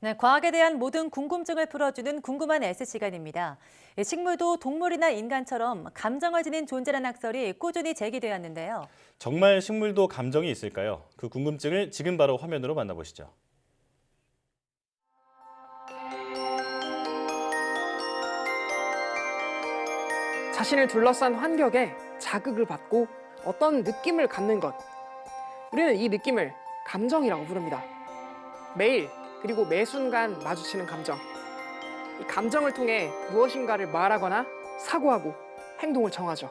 네, 과학에 대한 모든 궁금증을 풀어주는 궁금한 S 시간입니다. 식물도 동물이나 인간처럼 감정을 지닌 존재라는 학설이 꾸준히 제기되었는데요. 정말 식물도 감정이 있을까요? 그 궁금증을 지금 바로 화면으로 만나보시죠. 자신을 둘러싼 환경에 자극을 받고 어떤 느낌을 갖는 것. 우리는 이 느낌을 감정이라고 부릅니다. 매일 그리고 매 순간 마주치는 감정. 이 감정을 통해 무엇인가를 말하거나 사고하고 행동을 정하죠.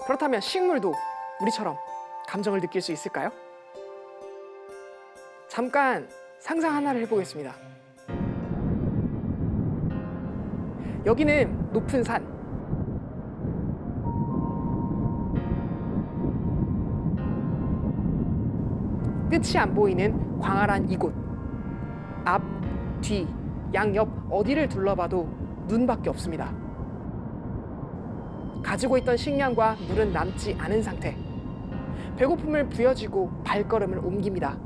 그렇다면 식물도 우리처럼 감정을 느낄 수 있을까요? 잠깐 상상 하나를 해보겠습니다. 여기는 높은 산. 끝이 안 보이는 광활한 이곳. 앞, 뒤, 양옆 어디를 둘러봐도 눈밖에 없습니다. 가지고 있던 식량과 물은 남지 않은 상태. 배고픔을 부여지고 발걸음을 옮깁니다.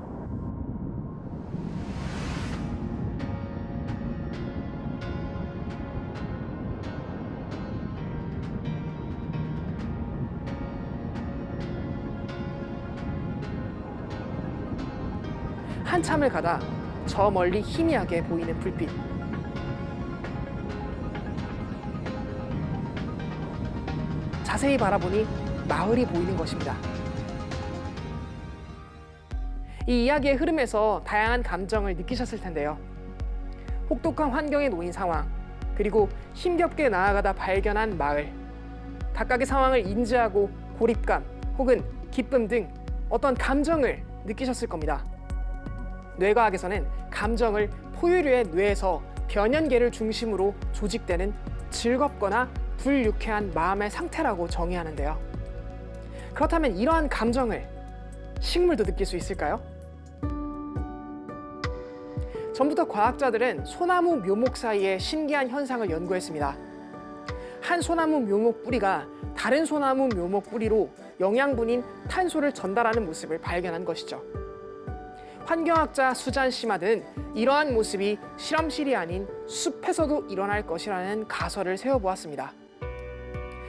한참을 가다 저 멀리 희미하게 보이는 불빛. 자세히 바라보니 마을이 보이는 것입니다. 이 이야기의 흐름에서 다양한 감정을 느끼셨을 텐데요. 혹독한 환경에 놓인 상황, 그리고 힘겹게 나아가다 발견한 마을. 각각의 상황을 인지하고 고립감 혹은 기쁨 등 어떤 감정을 느끼셨을 겁니다. 뇌과학에서는 감정을 포유류의 뇌에서 변연계를 중심으로 조직되는 즐겁거나 불유쾌한 마음의 상태라고 정의하는데요. 그렇다면 이러한 감정을 식물도 느낄 수 있을까요? 전부터 과학자들은 소나무 묘목 사이의 신기한 현상을 연구했습니다. 한 소나무 묘목 뿌리가 다른 소나무 묘목 뿌리로 영양분인 탄소를 전달하는 모습을 발견한 것이죠. 환경학자 수잔 시마드는 이러한 모습이 실험실이 아닌 숲에서도 일어날 것이라는 가설을 세워보았습니다.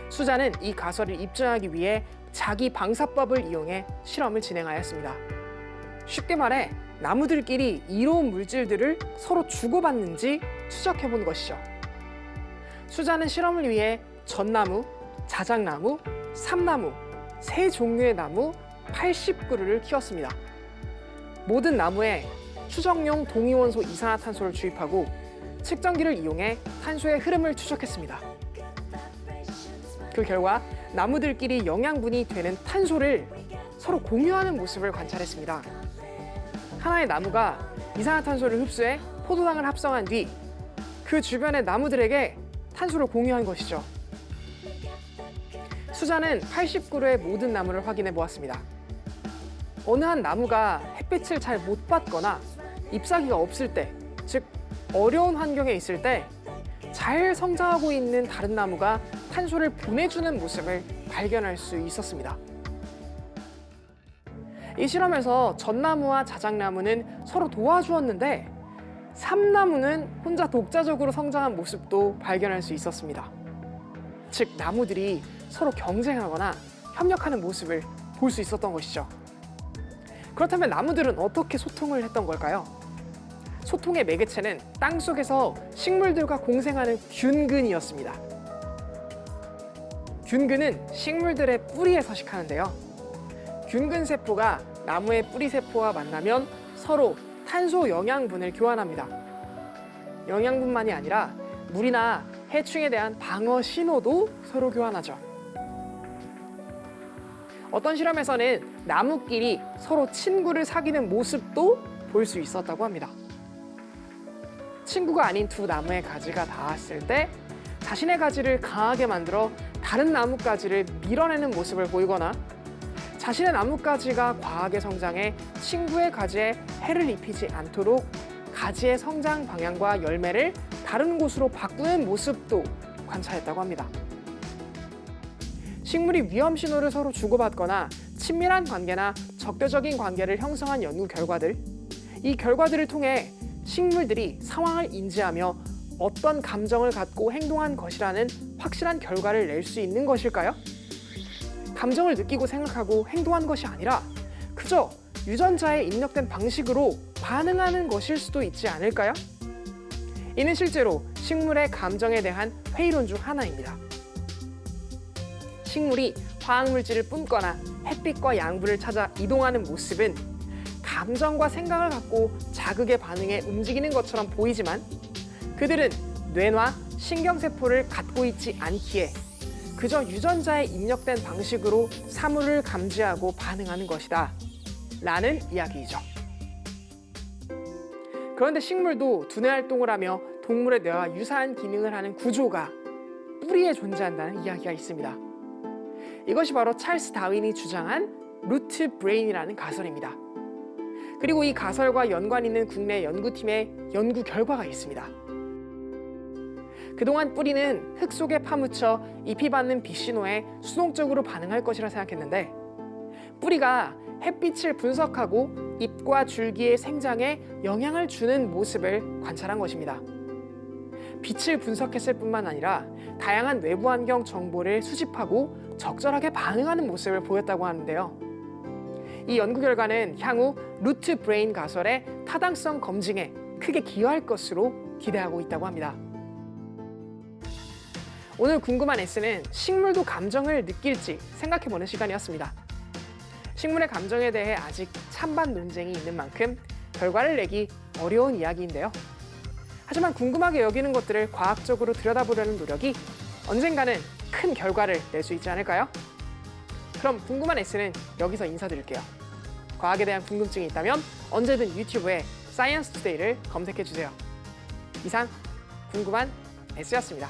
수잔은 이 가설을 입증하기 위해 자기 방사법을 이용해 실험을 진행하였습니다. 쉽게 말해 나무들끼리 이로운 물질들을 서로 주고받는지 추적해본 것이죠. 수잔은 실험을 위해 전나무, 자작나무, 삼나무, 세 종류의 나무 80그루를 키웠습니다. 모든 나무에 추정용 동위원소 이산화탄소를 주입하고 측정기를 이용해 탄소의 흐름을 추적했습니다. 그 결과 나무들끼리 영양분이 되는 탄소를 서로 공유하는 모습을 관찰했습니다. 하나의 나무가 이산화탄소를 흡수해 포도당을 합성한 뒤 그 주변의 나무들에게 탄소를 공유한 것이죠. 수자는 80그루의 모든 나무를 확인해 보았습니다. 어느 한 나무가 햇빛을 잘 못 받거나 잎사귀가 없을 때, 즉 어려운 환경에 있을 때 잘 성장하고 있는 다른 나무가 탄소를 보내주는 모습을 발견할 수 있었습니다. 이 실험에서 전나무와 자작나무는 서로 도와주었는데 삼나무는 혼자 독자적으로 성장한 모습도 발견할 수 있었습니다. 즉 나무들이 서로 경쟁하거나 협력하는 모습을 볼 수 있었던 것이죠. 그렇다면 나무들은 어떻게 소통을 했던 걸까요? 소통의 매개체는 땅속에서 식물들과 공생하는 균근이었습니다. 균근은 식물들의 뿌리에 서식하는데요. 균근 세포가 나무의 뿌리 세포와 만나면 서로 탄소 영양분을 교환합니다. 영양분만이 아니라 물이나 해충에 대한 방어 신호도 서로 교환하죠. 어떤 실험에서는 나무끼리 서로 친구를 사귀는 모습도 볼 수 있었다고 합니다. 친구가 아닌 두 나무의 가지가 닿았을 때 자신의 가지를 강하게 만들어 다른 나뭇가지를 밀어내는 모습을 보이거나 자신의 나뭇가지가 과하게 성장해 친구의 가지에 해를 입히지 않도록 가지의 성장 방향과 열매를 다른 곳으로 바꾸는 모습도 관찰했다고 합니다. 식물이 위험 신호를 서로 주고받거나 친밀한 관계나 적대적인 관계를 형성한 연구 결과들, 이 결과들을 통해 식물들이 상황을 인지하며 어떤 감정을 갖고 행동한 것이라는 확실한 결과를 낼 수 있는 것일까요? 감정을 느끼고 생각하고 행동한 것이 아니라 그저 유전자에 입력된 방식으로 반응하는 것일 수도 있지 않을까요? 이는 실제로 식물의 감정에 대한 회의론 중 하나입니다. 식물이 화학물질을 뿜거나 햇빛과 양분을 찾아 이동하는 모습은 감정과 생각을 갖고 자극에 반응해 움직이는 것처럼 보이지만 그들은 뇌나 신경세포를 갖고 있지 않기에 그저 유전자에 입력된 방식으로 사물을 감지하고 반응하는 것이다 라는 이야기이죠. 그런데 식물도 두뇌 활동을 하며 동물의 뇌와 유사한 기능을 하는 구조가 뿌리에 존재한다는 이야기가 있습니다. 이것이 바로 찰스 다윈이 주장한 루트 브레인이라는 가설입니다. 그리고 이 가설과 연관 있는 국내 연구팀의 연구 결과가 있습니다. 그동안 뿌리는 흙 속에 파묻혀 잎이 받는 빛신호에 수동적으로 반응할 것이라 생각했는데 뿌리가 햇빛을 분석하고 잎과 줄기의 생장에 영향을 주는 모습을 관찰한 것입니다. 빛을 분석했을 뿐만 아니라 다양한 외부 환경 정보를 수집하고 적절하게 반응하는 모습을 보였다고 하는데요. 이 연구 결과는 향후 루트 브레인 가설의 타당성 검증에 크게 기여할 것으로 기대하고 있다고 합니다. 오늘 궁금한 S는 식물도 감정을 느낄지 생각해보는 시간이었습니다. 식물의 감정에 대해 아직 찬반 논쟁이 있는 만큼 결과를 내기 어려운 이야기인데요. 하지만 궁금하게 여기는 것들을 과학적으로 들여다보려는 노력이 언젠가는 큰 결과를 낼 수 있지 않을까요? 그럼 궁금한 S는 여기서 인사드릴게요. 과학에 대한 궁금증이 있다면 언제든 유튜브에 사이언스 투데이를 검색해주세요. 이상 궁금한 S였습니다.